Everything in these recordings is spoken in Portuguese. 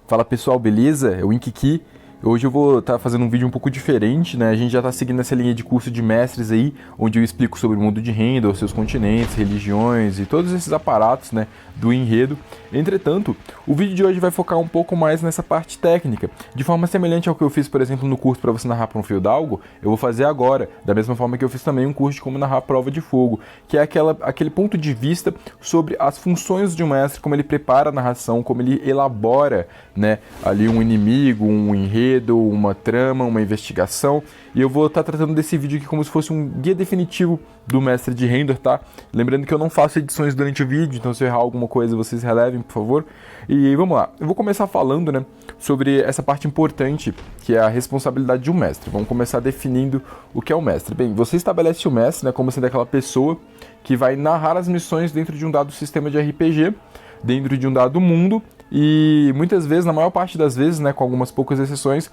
Fala pessoal, beleza? É o Inkiki. Hoje eu vou estar fazendo um vídeo um pouco diferente, né? A gente já está seguindo essa linha de curso de mestres aí, onde eu explico sobre o mundo de Renda, os seus continentes, religiões e todos esses aparatos, né, do enredo. Entretanto, o vídeo de hoje vai focar um pouco mais nessa parte técnica. De forma semelhante ao que eu fiz, por exemplo, no curso para você narrar para um fio d'algo, eu vou fazer agora, da mesma forma que eu fiz também um curso de como narrar prova de fogo, que é aquele ponto de vista sobre as funções de um mestre, como ele prepara a narração, como ele elabora, né, ali um inimigo, um enredo, uma trama, uma investigação, e eu vou estar tratando desse vídeo aqui como se fosse um guia definitivo do mestre de Render, tá? Lembrando que eu não faço edições durante o vídeo, então se eu errar alguma coisa vocês relevem, por favor. E vamos lá, eu vou começar falando, né, sobre essa parte importante, que é a responsabilidade de um mestre. Vamos começar definindo o que é o mestre. Bem, você estabelece o mestre, né, como sendo aquela pessoa que vai narrar as missões dentro de um dado sistema de RPG, dentro de um dado mundo. E muitas vezes, na maior parte das vezes, né, com algumas poucas exceções,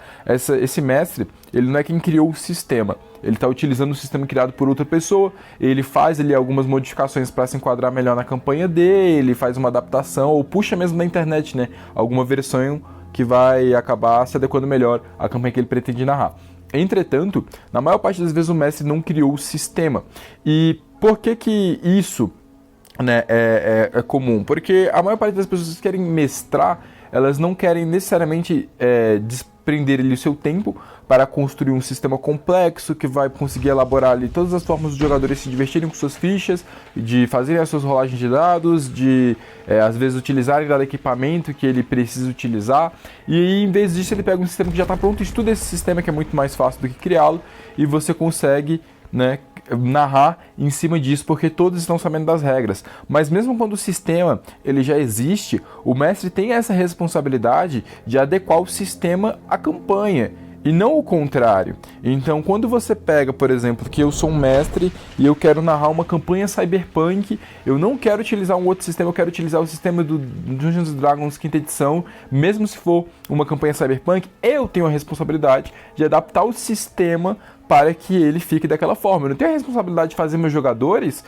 esse mestre, ele não é quem criou o sistema. Ele está utilizando o sistema criado por outra pessoa, ele faz ali algumas modificações para se enquadrar melhor na campanha dele, faz uma adaptação, ou puxa mesmo na internet, né, alguma versão que vai acabar se adequando melhor à campanha que ele pretende narrar. Entretanto, na maior parte das vezes o mestre não criou o sistema. E por que isso, né, é comum? Porque a maior parte das pessoas que querem mestrar, elas não querem necessariamente desprender ali o seu tempo para construir um sistema complexo que vai conseguir elaborar ali todas as formas dos jogadores se divertirem com suas fichas, de fazerem as suas rolagens de dados, de às vezes utilizarem dado equipamento que ele precisa utilizar, e aí, em vez disso ele pega um sistema que já está pronto, estuda esse sistema que é muito mais fácil do que criá-lo, e você consegue, né, narrar em cima disso, porque todos estão sabendo das regras. Mas mesmo quando o sistema ele já existe, o mestre tem essa responsabilidade de adequar o sistema à campanha, e não o contrário. Então, quando você pega, por exemplo, que eu sou um mestre e eu quero narrar uma campanha cyberpunk, eu não quero utilizar um outro sistema, eu quero utilizar o sistema do Dungeons & Dragons 5ª edição, mesmo se for uma campanha cyberpunk, eu tenho a responsabilidade de adaptar o sistema para que ele fique daquela forma. Eu não tenho a responsabilidade de fazer meus jogadores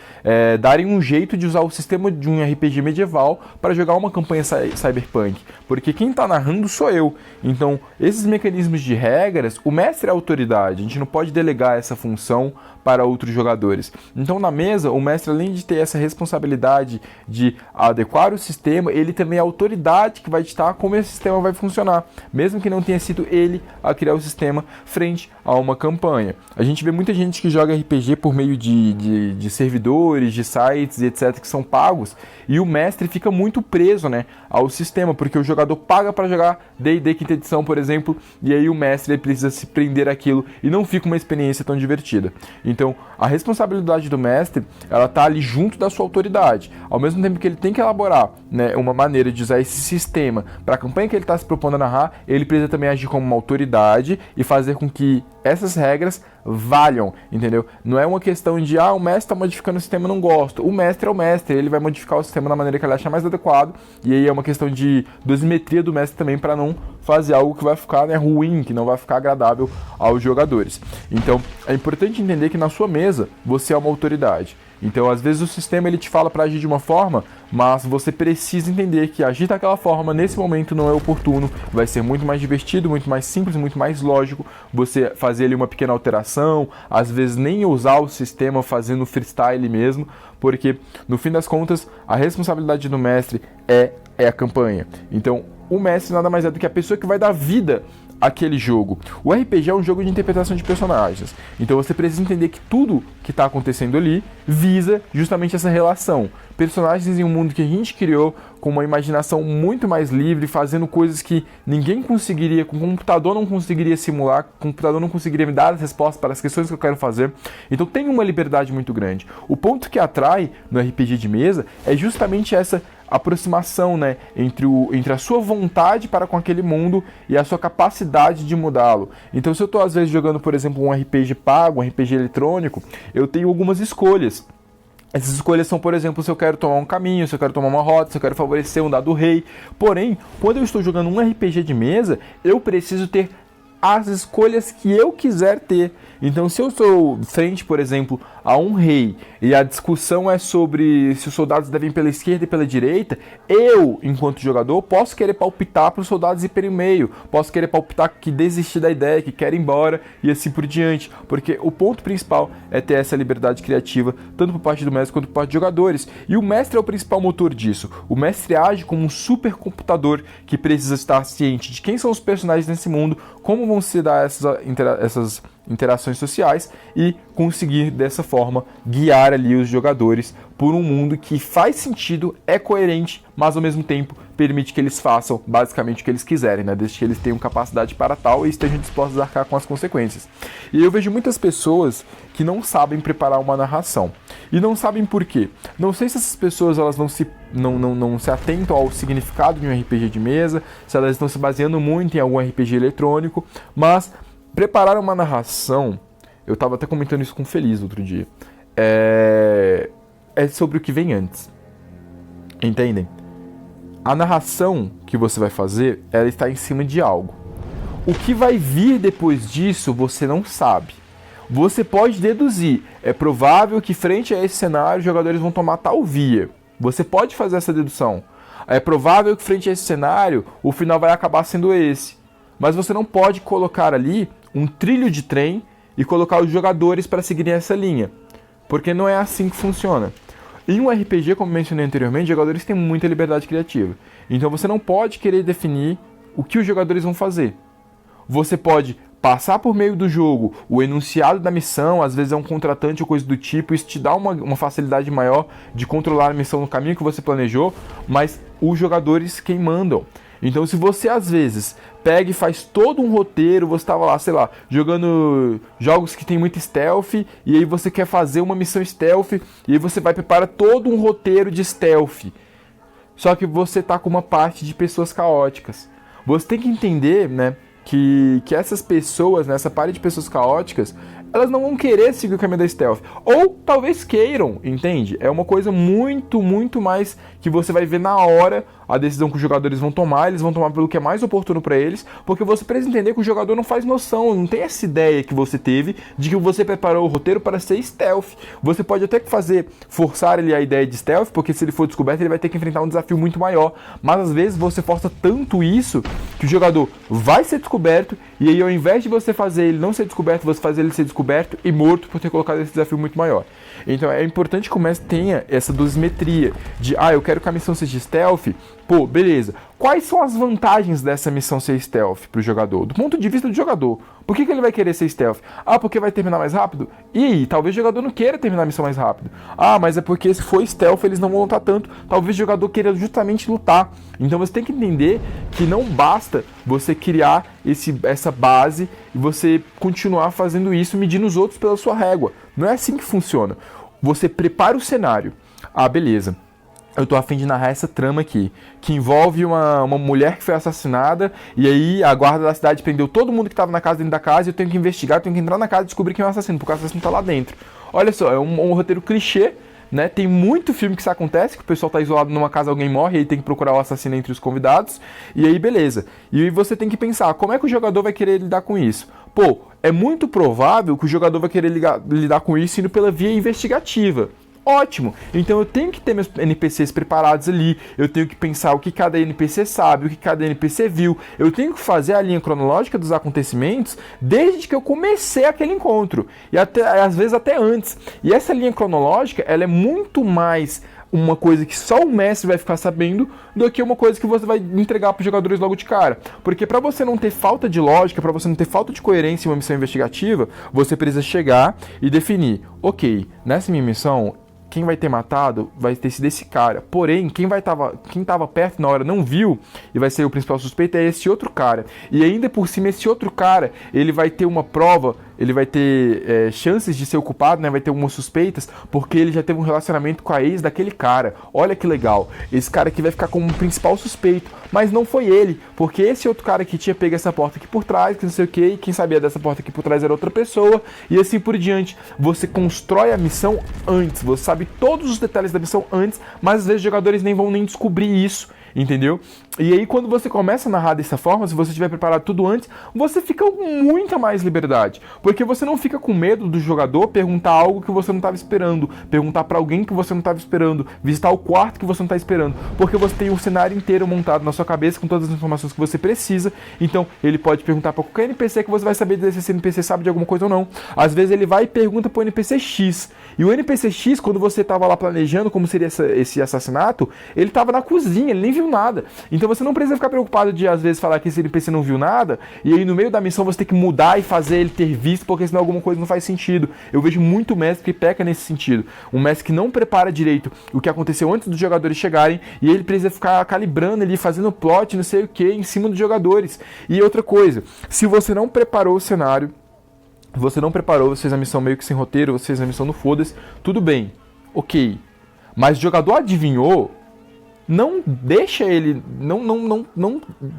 darem um jeito de usar o sistema de um RPG medieval para jogar uma campanha cyberpunk, porque quem está narrando sou eu. Então, esses mecanismos de regras, o mestre é a autoridade, a gente não pode delegar essa função para outros jogadores. Então, na mesa, o mestre, além de ter essa responsabilidade de adequar o sistema, ele também é a autoridade que vai ditar como esse sistema vai funcionar, mesmo que não tenha sido ele a criar o sistema frente a uma campanha. A gente vê muita gente que joga RPG por meio de servidores, de sites e etc, que são pagos, e o mestre fica muito preso, né, ao sistema, porque o jogador paga para jogar D&D 5ª edição, por exemplo, e aí o mestre ele precisa se prender àquilo e não fica uma experiência tão divertida. Então, a responsabilidade do mestre, ela tá ali junto da sua autoridade. Ao mesmo tempo que ele tem que elaborar, né, uma maneira de usar esse sistema para a campanha que ele está se propondo a narrar, ele precisa também agir como uma autoridade e fazer com que essas regras valham, entendeu? Não é uma questão de, o mestre está modificando o sistema, eu não gosto. O mestre é o mestre, ele vai modificar o sistema da maneira que ele achar mais adequado, e aí é uma questão de dosimetria do mestre também para não fazer algo que vai ficar, né, ruim, que não vai ficar agradável aos jogadores. Então, é importante entender que na sua mesa, você é uma autoridade. Então, às vezes o sistema ele te fala para agir de uma forma, mas você precisa entender que agir daquela forma nesse momento não é oportuno, vai ser muito mais divertido, muito mais simples, muito mais lógico você fazer ali uma pequena alteração, às vezes nem usar o sistema fazendo freestyle mesmo, porque no fim das contas a responsabilidade do mestre é a campanha. Então, o mestre nada mais é do que a pessoa que vai dar vida aquele jogo. O RPG é um jogo de interpretação de personagens, então você precisa entender que tudo que está acontecendo ali visa justamente essa relação. Personagens em um mundo que a gente criou com uma imaginação muito mais livre, fazendo coisas que ninguém conseguiria, com o computador não conseguiria simular, o computador não conseguiria me dar as respostas para as questões que eu quero fazer. Então tem uma liberdade muito grande. O ponto que atrai no RPG de mesa é justamente essa aproximação, né, entre a sua vontade para com aquele mundo e a sua capacidade de mudá-lo. Então, se eu estou às vezes jogando, por exemplo, um RPG pago, um RPG eletrônico, eu tenho algumas escolhas. Essas escolhas são, por exemplo, se eu quero tomar um caminho, se eu quero tomar uma rota, se eu quero favorecer um dado rei. Porém, quando eu estou jogando um RPG de mesa, eu preciso ter as escolhas que eu quiser ter. Então, se eu sou frente, por exemplo, a um rei e a discussão é sobre se os soldados devem ir pela esquerda e pela direita, eu, enquanto jogador, posso querer palpitar para os soldados ir pelo meio, posso querer palpitar que desistir da ideia, que quer ir embora e assim por diante, porque o ponto principal é ter essa liberdade criativa, tanto por parte do mestre quanto por parte dos jogadores. E o mestre é o principal motor disso. O mestre age como um supercomputador que precisa estar ciente de quem são os personagens nesse mundo, como vão se dar essas interações sociais e conseguir dessa forma guiar ali os jogadores por um mundo que faz sentido, é coerente, mas ao mesmo tempo permite que eles façam basicamente o que eles quiserem, né? Desde que eles tenham capacidade para tal e estejam dispostos a arcar com as consequências. E eu vejo muitas pessoas que não sabem preparar uma narração. E não sabem por quê. Não sei se essas pessoas elas não se atentam ao significado de um RPG de mesa, se elas estão se baseando muito em algum RPG eletrônico, mas preparar uma narração, eu estava até comentando isso com o Feliz outro dia, é sobre o que vem antes. Entendem? A narração que você vai fazer, ela está em cima de algo. O que vai vir depois disso, você não sabe. Você pode deduzir. É provável que frente a esse cenário, os jogadores vão tomar tal via. Você pode fazer essa dedução. É provável que frente a esse cenário, o final vai acabar sendo esse. Mas você não pode colocar ali um trilho de trem e colocar os jogadores para seguirem essa linha. Porque não é assim que funciona. Em um RPG, como mencionei anteriormente, os jogadores têm muita liberdade criativa. Então você não pode querer definir o que os jogadores vão fazer. Você pode passar por meio do jogo o enunciado da missão, às vezes é um contratante ou coisa do tipo, isso te dá uma facilidade maior de controlar a missão no caminho que você planejou, mas os jogadores quem mandam. Então se você às vezes pega e faz todo um roteiro, você estava lá, sei lá, jogando jogos que tem muito stealth, e aí você quer fazer uma missão stealth, e aí você vai preparar todo um roteiro de stealth. Só que você tá com uma parte de pessoas caóticas. Você tem que entender, né, que essas pessoas, né, essa parte de pessoas caóticas, elas não vão querer seguir o caminho da stealth. Ou talvez queiram, entende? É uma coisa muito, muito mais que você vai ver na hora a decisão que os jogadores vão tomar. Eles vão tomar pelo que é mais oportuno para eles, porque você precisa entender que o jogador não faz noção, não tem essa ideia que você teve de que você preparou o roteiro para ser stealth. Você pode até forçar ele a ideia de stealth, porque se ele for descoberto ele vai ter que enfrentar um desafio muito maior. Mas às vezes você força tanto isso que o jogador vai ser descoberto, e aí ao invés de você fazer ele não ser descoberto, você faz ele ser descoberto e morto por ter colocado esse desafio muito maior. Então é importante que o mestre tenha essa dosimetria de, eu quero que a missão seja stealth, pô, beleza. Quais são as vantagens dessa missão ser stealth pro jogador? Do ponto de vista do jogador. Por que ele vai querer ser stealth? Porque vai terminar mais rápido? E aí, talvez o jogador não queira terminar a missão mais rápido. Mas é porque se for stealth eles não vão lutar tanto. Talvez o jogador queira justamente lutar. Então você tem que entender que não basta você criar essa base e você continuar fazendo isso medindo os outros pela sua régua. Não é assim que funciona. Você prepara o cenário. Beleza. Eu tô a fim de narrar essa trama aqui, que envolve uma mulher que foi assassinada, e aí a guarda da cidade prendeu todo mundo que tava na casa dentro da casa, e eu tenho que investigar, eu tenho que entrar na casa e descobrir quem é o assassino, porque o assassino tá lá dentro. Olha só, é um roteiro clichê, né? Tem muito filme que isso acontece, que o pessoal tá isolado numa casa, alguém morre, e aí tem que procurar o assassino entre os convidados, e aí beleza. E aí você tem que pensar, como é que o jogador vai querer lidar com isso? Pô, é muito provável que o jogador vai querer lidar com isso indo pela via investigativa. Ótimo! Então eu tenho que ter meus NPCs preparados ali, eu tenho que pensar o que cada NPC sabe, o que cada NPC viu, eu tenho que fazer a linha cronológica dos acontecimentos desde que eu comecei aquele encontro, e às vezes até antes. E essa linha cronológica, ela é muito mais uma coisa que só o mestre vai ficar sabendo do que uma coisa que você vai entregar para os jogadores logo de cara. Porque para você não ter falta de lógica, para você não ter falta de coerência em uma missão investigativa, você precisa chegar e definir, ok, nessa minha missão, quem vai ter matado vai ter sido esse cara. Porém, quem tava perto na hora não viu, e vai ser o principal suspeito, é esse outro cara. E ainda por cima, esse outro cara, ele vai ter uma prova, ele vai ter chances de ser o culpado, né? Vai ter algumas suspeitas, porque ele já teve um relacionamento com a ex daquele cara. Olha que legal. Esse cara aqui vai ficar como principal suspeito. Mas não foi ele, porque esse outro cara que tinha pego essa porta aqui por trás, que não sei o que, e quem sabia dessa porta aqui por trás era outra pessoa, e assim por diante. Você constrói a missão antes, você sabe todos os detalhes da missão antes, mas às vezes os jogadores nem vão descobrir isso. entendeu? E aí quando você começa a narrar dessa forma, se você tiver preparado tudo antes, você fica com muita mais liberdade, porque você não fica com medo do jogador perguntar algo que você não estava esperando, perguntar para alguém que você não estava esperando, visitar o quarto que você não está esperando, porque você tem o cenário inteiro montado na sua cabeça com todas as informações que você precisa. Então ele pode perguntar para qualquer NPC que você vai saber se esse NPC sabe de alguma coisa ou não. Às vezes ele vai e pergunta para o NPC X, e o NPC X, quando você estava lá planejando como seria esse assassinato, ele estava na cozinha, ele nem viu nada. Então você não precisa ficar preocupado de às vezes falar que esse NPC não viu nada, e aí no meio da missão você tem que mudar e fazer ele ter visto, porque senão alguma coisa não faz sentido. Eu vejo muito mestre que peca nesse sentido. Um mestre que não prepara direito o que aconteceu antes dos jogadores chegarem, e ele precisa ficar calibrando ali, fazendo plot, não sei o que, em cima dos jogadores. E outra coisa, se você não preparou o cenário, você não preparou, você fez a missão meio que sem roteiro, você fez a missão no foda-se, tudo bem, ok. Mas o jogador adivinhou, não deixa ele, não,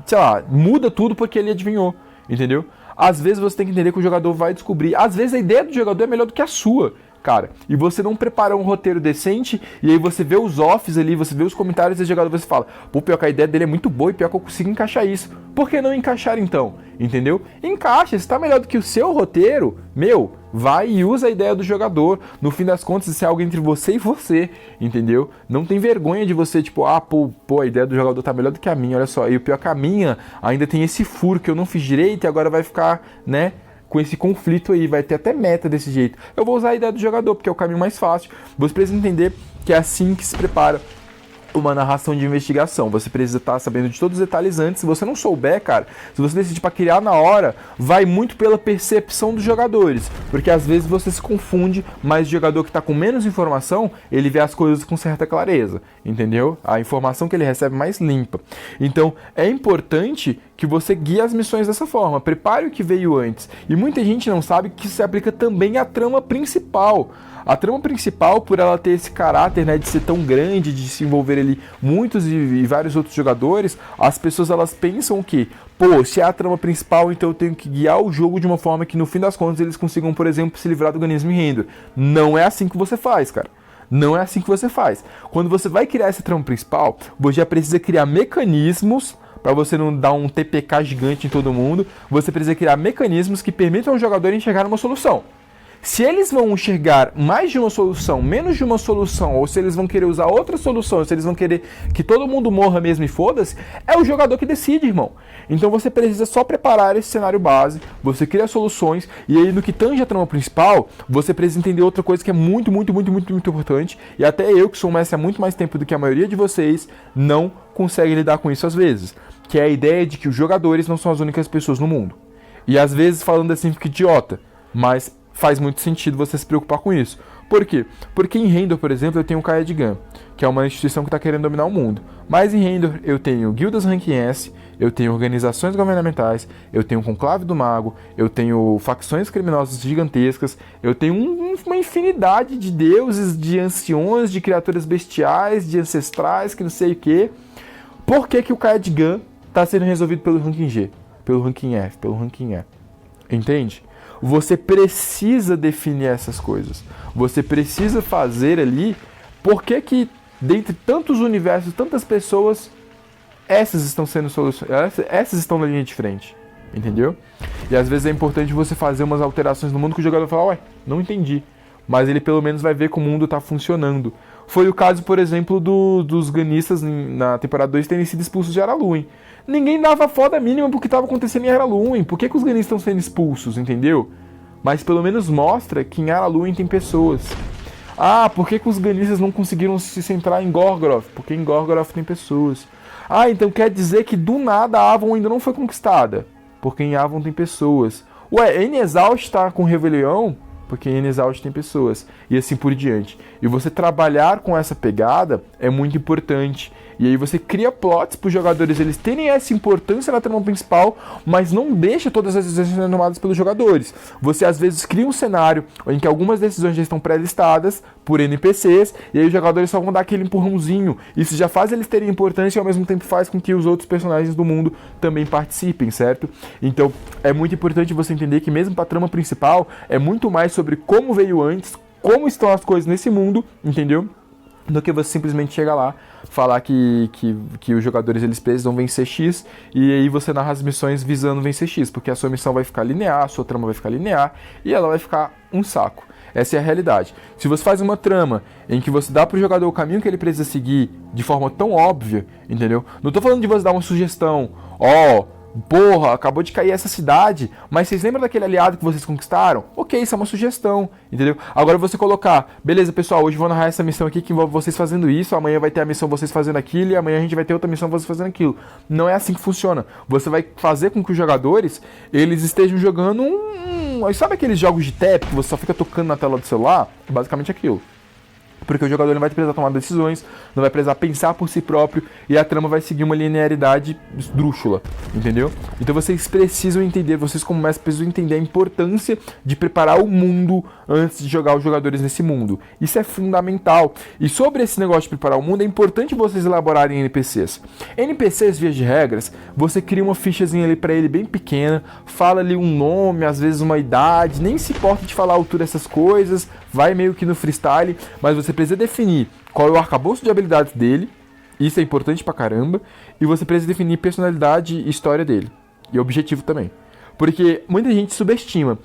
sei lá, muda tudo porque ele adivinhou, entendeu? Às vezes você tem que entender que o jogador vai descobrir, às vezes a ideia do jogador é melhor do que a sua, cara, e você não prepara um roteiro decente, e aí você vê os offs ali, você vê os comentários do jogador, você fala, pô, pior que a ideia dele é muito boa e pior que eu consigo encaixar isso. Por que não encaixar então? Entendeu? Encaixa, se tá melhor do que o seu roteiro, vai e usa a ideia do jogador. No fim das contas, isso é algo entre você e você, entendeu? Não tem vergonha de você, tipo, a ideia do jogador tá melhor do que a minha, olha só. E o pior que a minha ainda tem esse furo que eu não fiz direito e agora vai ficar, né, com esse conflito aí, vai ter até meta desse jeito. Eu vou usar a ideia do jogador, porque é o caminho mais fácil. Você precisa entender que é assim que se prepara uma narração de investigação. Você precisa estar sabendo de todos os detalhes antes. Se você não souber, cara, se você decidir para criar na hora, vai muito pela percepção dos jogadores, porque às vezes você se confunde, mas o jogador que está com menos informação, ele vê as coisas com certa clareza, entendeu? A informação que ele recebe é mais limpa. Então, é importante que você guie as missões dessa forma, prepare o que veio antes. E muita gente não sabe que isso se aplica também à trama principal. A trama principal, por ela ter esse caráter, né, de ser tão grande, de se envolver ali muitos e vários outros jogadores, as pessoas elas pensam que, pô, se é a trama principal, então eu tenho que guiar o jogo de uma forma que no fim das contas eles consigam, por exemplo, se livrar do Gunnismo e Render. Não é assim que você faz, cara. Não é assim que você faz. Quando você vai criar essa trama principal, você já precisa criar mecanismos para você não dar um TPK gigante em todo mundo. Você precisa criar mecanismos que permitam ao jogador enxergar uma solução. Se eles vão enxergar mais de uma solução, menos de uma solução, ou se eles vão querer usar outra solução, ou se eles vão querer que todo mundo morra mesmo e foda-se, é o jogador que decide, irmão. Então você precisa só preparar esse cenário base, você cria soluções, e aí no que tange a trama principal, você precisa entender outra coisa que é muito importante, e até eu, que sou um mestre há muito mais tempo do que a maioria de vocês, não consegue lidar com isso às vezes, que é a ideia de que os jogadores não são as únicas pessoas no mundo. E às vezes falando assim fica idiota, mas faz muito sentido você se preocupar com isso. Por quê? Porque em Render, por exemplo, eu tenho o Kaedgan, que é uma instituição que está querendo dominar o mundo. Mas em Render eu tenho guildas Ranking S, eu tenho organizações governamentais, eu tenho o Conclave do Mago, eu tenho facções criminosas gigantescas, eu tenho uma infinidade de deuses, de anciões, de criaturas bestiais, de ancestrais, que não sei o quê. Por que o Kaedgan está sendo resolvido pelo Ranking G, pelo Ranking F, pelo Ranking E? Entende? Você precisa definir essas coisas. Você precisa fazer ali por que dentre tantos universos, tantas pessoas, essas estão sendo solucionadas, essas estão na linha de frente. Entendeu? E às vezes é importante você fazer umas alterações no mundo que o jogador fala, ué, não entendi. Mas ele pelo menos vai ver que o mundo está funcionando. Foi o caso, por exemplo, dos Gunnistas na temporada 2 terem sido expulsos de Araluen. Ninguém dava foda mínima pro que estava acontecendo em Araluen. Por que os Gunnistas estão sendo expulsos, entendeu? Mas pelo menos mostra que em Araluen tem pessoas. Ah, por que os Gunnistas não conseguiram se centrar em Gorgoroth? Porque em Gorgoroth tem pessoas. Ah, então quer dizer que do nada a Avon ainda não foi conquistada? Porque em Avon tem pessoas. Ué, N-Exaust tá com rebelião? Porque em N-Exaust tem pessoas. E assim por diante. E você trabalhar com essa pegada é muito importante. E aí você cria plots para os jogadores eles terem essa importância na trama principal, mas não deixa todas as decisões sendo tomadas pelos jogadores. Você às vezes cria um cenário em que algumas decisões já estão pré-listadas por NPCs, e aí os jogadores só vão dar aquele empurrãozinho. Isso já faz eles terem importância e ao mesmo tempo faz com que os outros personagens do mundo também participem, certo? Então é muito importante você entender que mesmo para a trama principal é muito mais sobre como veio antes, como estão as coisas nesse mundo, entendeu? do que você simplesmente chegar lá, falar que os jogadores eles precisam vencer X, e aí você narra as missões visando vencer X, porque a sua missão vai ficar linear, a sua trama vai ficar linear, e ela vai ficar um saco. Essa é a realidade. Se você faz uma trama em que você dá pro jogador o caminho que ele precisa seguir de forma tão óbvia, entendeu? Não tô falando de você dar uma sugestão, porra, acabou de cair essa cidade, mas vocês lembram daquele aliado que vocês conquistaram? Ok, isso é uma sugestão, entendeu? Agora você colocar, beleza pessoal, hoje eu vou narrar essa missão aqui que envolve vocês fazendo isso, amanhã vai ter a missão vocês fazendo aquilo, e amanhã a gente vai ter outra missão vocês fazendo aquilo. Não é assim que funciona. Você vai fazer com que os jogadores, eles estejam jogando sabe aqueles jogos de tap que você só fica tocando na tela do celular? Basicamente aquilo. Porque o jogador não vai precisar tomar decisões, não vai precisar pensar por si próprio, e a trama vai seguir uma linearidade esdrúxula, entendeu? Então vocês precisam entender, vocês como mestres precisam entender a importância de preparar o mundo antes de jogar os jogadores nesse mundo. Isso é fundamental. E sobre esse negócio de preparar o mundo, é importante vocês elaborarem NPCs. NPCs, via de regras, você cria uma fichazinha ali pra ele bem pequena, fala ali um nome, às vezes uma idade, nem se importa de falar a altura dessas coisas, vai meio que no freestyle, mas você precisa definir qual é o arcabouço de habilidades dele, isso é importante pra caramba, e você precisa definir personalidade e história dele, e objetivo também. Porque muita gente subestima.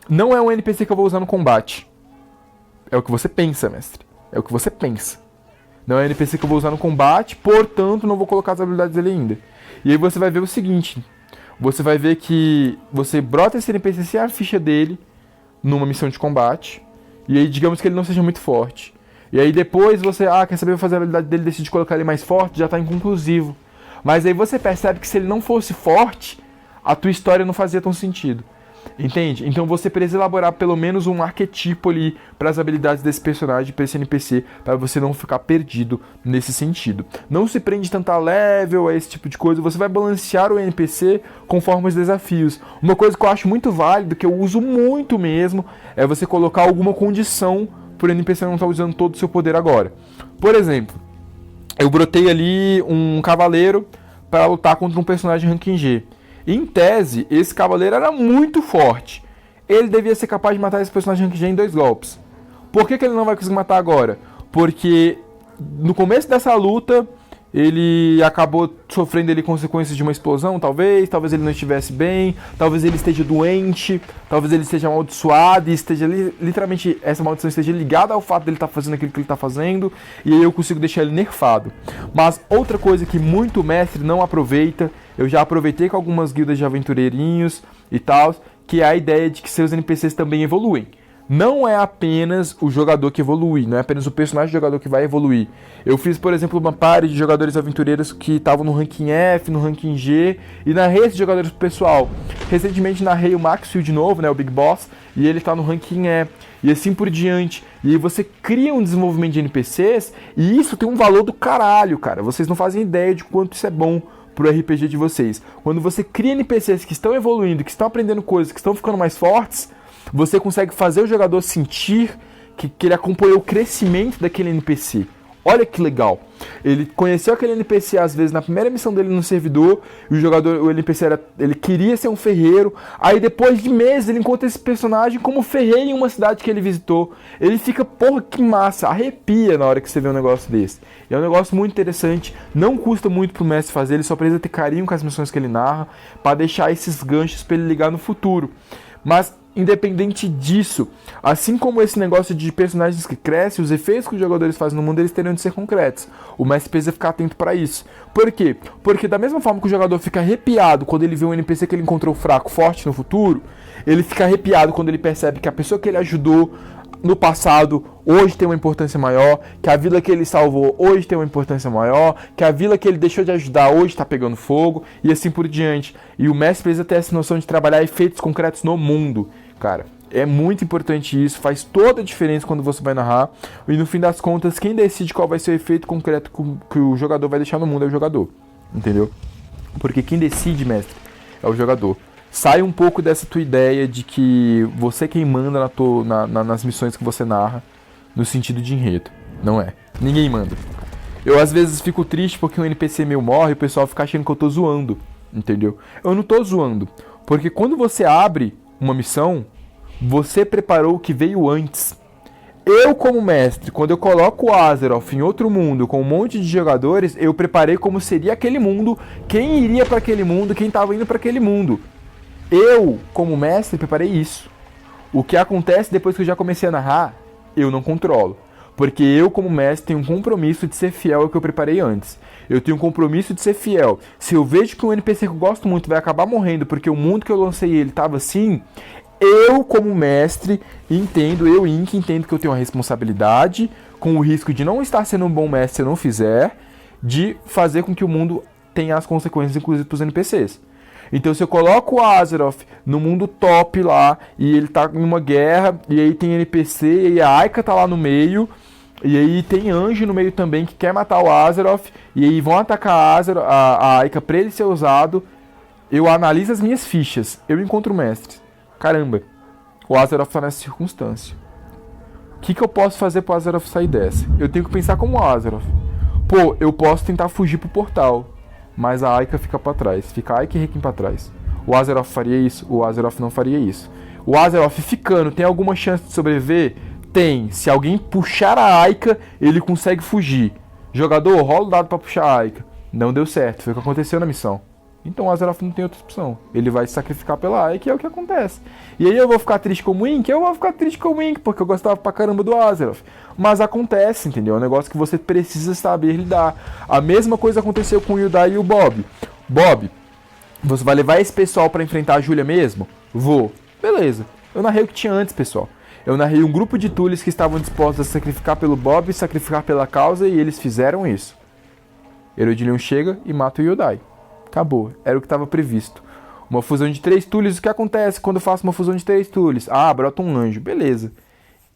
Não é um NPC que eu vou usar no combate. É o que você pensa, mestre. É o que você pensa. Não é um NPC que eu vou usar no combate, portanto não vou colocar as habilidades dele ainda. E aí você vai ver o seguinte, você vai ver que você brota esse NPC sem a ficha dele numa missão de combate, e aí digamos que ele não seja muito forte. E aí depois você, quer saber fazer a habilidade dele, decide colocar ele mais forte, já tá inconclusivo. Mas aí você percebe que se ele não fosse forte, a tua história não fazia tão sentido. Entende? Então você precisa elaborar pelo menos um arquetipo ali para as habilidades desse personagem, para esse NPC, para você não ficar perdido nesse sentido. Não se prende tanto a level, a esse tipo de coisa, você vai balancear o NPC conforme os desafios. Uma coisa que eu acho muito válido, que eu uso muito mesmo, é você colocar alguma condição para o NPC não estar usando todo o seu poder agora. Por exemplo, eu brotei ali um cavaleiro para lutar contra um personagem ranking G. Em tese, esse cavaleiro era muito forte. Ele devia ser capaz de matar esse personagem ranking G em 2 golpes. Por que ele não vai conseguir matar agora? Porque no começo dessa luta, ele acabou sofrendo ali consequências de uma explosão, talvez ele não estivesse bem, talvez ele esteja doente, talvez ele esteja amaldiçoado e esteja literalmente, essa maldição esteja ligada ao fato dele estar fazendo aquilo que ele está fazendo, e aí eu consigo deixar ele nerfado. Mas outra coisa que muito mestre não aproveita, eu já aproveitei com algumas guildas de aventureirinhos e tal, que é a ideia de que seus NPCs também evoluem. Não é apenas o jogador que evolui, não é apenas o personagem do jogador que vai evoluir. Eu fiz, por exemplo, uma party de jogadores aventureiros que estavam no ranking F, no ranking G, e narrei esses jogadores pro pessoal. Recentemente narrei o Maxfield de novo, né, o Big Boss, e ele tá no ranking E, e assim por diante. E aí você cria um desenvolvimento de NPCs, e isso tem um valor do caralho, cara. Vocês não fazem ideia de quanto isso é bom pro RPG de vocês. Quando você cria NPCs que estão evoluindo, que estão aprendendo coisas, que estão ficando mais fortes, você consegue fazer o jogador sentir que ele acompanhou o crescimento daquele NPC. Olha que legal. Ele conheceu aquele NPC às vezes na primeira missão dele no servidor, e o NPC ele queria ser um ferreiro, aí depois de meses ele encontra esse personagem como ferreiro em uma cidade que ele visitou. Ele fica, porra, que massa, arrepia na hora que você vê um negócio desse. E é um negócio muito interessante, não custa muito pro mestre fazer, ele só precisa ter carinho com as missões que ele narra, para deixar esses ganchos para ele ligar no futuro. Mas independente disso, assim como esse negócio de personagens que crescem, os efeitos que os jogadores fazem no mundo, eles teriam de ser concretos. O mestre precisa ficar atento para isso. Por quê? Porque da mesma forma que o jogador fica arrepiado quando ele vê um NPC que ele encontrou fraco, forte no futuro, ele fica arrepiado quando ele percebe que a pessoa que ele ajudou no passado hoje tem uma importância maior, que a vila que ele salvou hoje tem uma importância maior, que a vila que ele deixou de ajudar hoje está pegando fogo, e assim por diante. E o mestre precisa ter essa noção de trabalhar efeitos concretos no mundo. Cara, é muito importante isso, faz toda a diferença quando você vai narrar, e no fim das contas, quem decide qual vai ser o efeito concreto que o jogador vai deixar no mundo é o jogador, entendeu? Porque quem decide, mestre, é o jogador. Sai um pouco dessa tua ideia de que você quem manda nas missões que você narra, no sentido de enredo. Não é. Ninguém manda. Eu às vezes fico triste porque um NPC meu morre e o pessoal fica achando que eu tô zoando, entendeu? Eu não tô zoando, porque quando você abre uma missão, você preparou o que veio antes. Eu, como mestre, quando eu coloco o Azeroth em outro mundo com um monte de jogadores, eu preparei como seria aquele mundo, quem iria para aquele mundo, quem estava indo para aquele mundo. Eu, como mestre, preparei isso. O que acontece depois que eu já comecei a narrar, eu não controlo. Porque eu, como mestre, tenho um compromisso de ser fiel ao que eu preparei antes. Eu tenho um compromisso de ser fiel. Se eu vejo que um NPC que eu gosto muito vai acabar morrendo porque o mundo que eu lancei ele estava assim, eu, como mestre, entendo, eu, Ink, entendo que eu tenho uma responsabilidade, com o risco de não estar sendo um bom mestre se eu não fizer, de fazer com que o mundo tenha as consequências, inclusive, para os NPCs. Então, se eu coloco o Azeroth no mundo top lá, e ele tá em uma guerra, e aí tem NPC, e aí a Aika tá lá no meio, e aí tem anjo no meio também que quer matar o Azeroth, e aí vão atacar a Aika pra ele ser usado, eu analiso as minhas fichas, eu encontro o mestre. Caramba, o Azeroth tá nessa circunstância. O que eu posso fazer pro Azeroth sair dessa? Eu tenho que pensar como o Azeroth. Pô, eu posso tentar fugir pro portal, mas a Aika fica pra trás. Fica a Aika e Requiem pra trás. O Azeroth faria isso? O Azeroth não faria isso. O Azeroth ficando, tem alguma chance de sobreviver? Tem. Se alguém puxar a Aika, ele consegue fugir. Jogador, rola o dado pra puxar a Aika. Não deu certo, foi o que aconteceu na missão. Então o Azeroth não tem outra opção. Ele vai se sacrificar pela Aika e é o que acontece. E aí eu vou ficar triste como Ink? Eu vou ficar triste como Ink, porque eu gostava pra caramba do Azeroth. Mas acontece, entendeu? É um negócio que você precisa saber lidar. A mesma coisa aconteceu com o Yudai e o Bob. Bob, você vai levar esse pessoal pra enfrentar a Júlia mesmo? Vou. Beleza. Eu narrei o que tinha antes, pessoal. Eu narrei um grupo de Tulis que estavam dispostos a sacrificar pelo Bob, sacrificar pela causa, e eles fizeram isso. Erodilion chega e mata o Yudai. Acabou, era o que estava previsto. Uma fusão de 3 Tulis, o que acontece quando eu faço uma fusão de 3 Tulis? Ah, brota um anjo, beleza.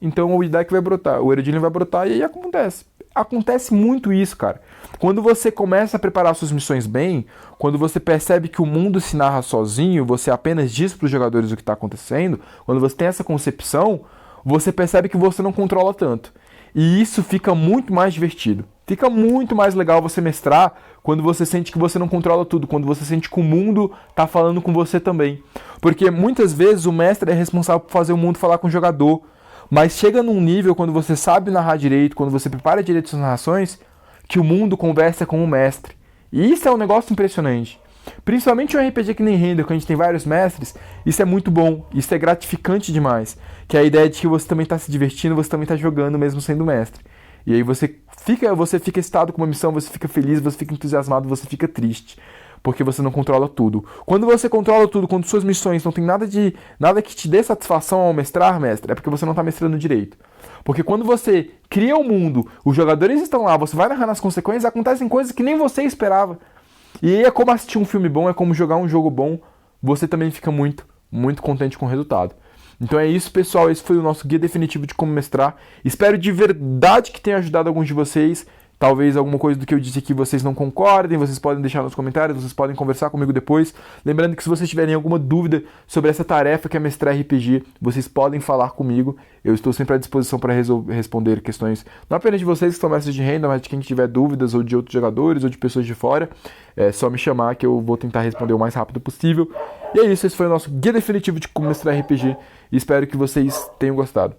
Então o Idak vai brotar, o Erodilion vai brotar e aí acontece. Acontece muito isso, cara. Quando você começa a preparar suas missões bem, quando você percebe que o mundo se narra sozinho, você apenas diz para os jogadores o que está acontecendo, quando você tem essa concepção, você percebe que você não controla tanto. E isso fica muito mais divertido. Fica muito mais legal você mestrar quando você sente que você não controla tudo, quando você sente que o mundo tá falando com você também. Porque muitas vezes o mestre é responsável por fazer o mundo falar com o jogador, mas chega num nível quando você sabe narrar direito, quando você prepara direito suas narrações, que o mundo conversa com o mestre. E isso é um negócio impressionante. Principalmente um RPG que nem Render, que a gente tem vários mestres, isso é muito bom, isso é gratificante demais. Que é a ideia de que você também está se divertindo, você também está jogando mesmo sendo mestre. E aí você fica excitado com uma missão, você fica feliz, você fica entusiasmado, você fica triste. Porque você não controla tudo. Quando você controla tudo, quando suas missões não tem nada que te dê satisfação ao mestrar, mestre, é porque você não está mestrando direito. Porque quando você cria um mundo, os jogadores estão lá, você vai narrando as consequências, acontecem coisas que nem você esperava. E aí é como assistir um filme bom, é como jogar um jogo bom, você também fica muito, muito contente com o resultado. Então é isso, pessoal, esse foi o nosso guia definitivo de como mestrar. Espero de verdade que tenha ajudado alguns de vocês. Talvez alguma coisa do que eu disse aqui vocês não concordem, vocês podem deixar nos comentários, vocês podem conversar comigo depois. Lembrando que se vocês tiverem alguma dúvida sobre essa tarefa que é mestrar RPG, vocês podem falar comigo. Eu estou sempre à disposição para responder questões, não apenas de vocês que estão mestres de renda, mas de quem tiver dúvidas, ou de outros jogadores, ou de pessoas de fora. É só me chamar que eu vou tentar responder o mais rápido possível. E é isso, esse foi o nosso guia definitivo de como mestrar RPG. E espero que vocês tenham gostado.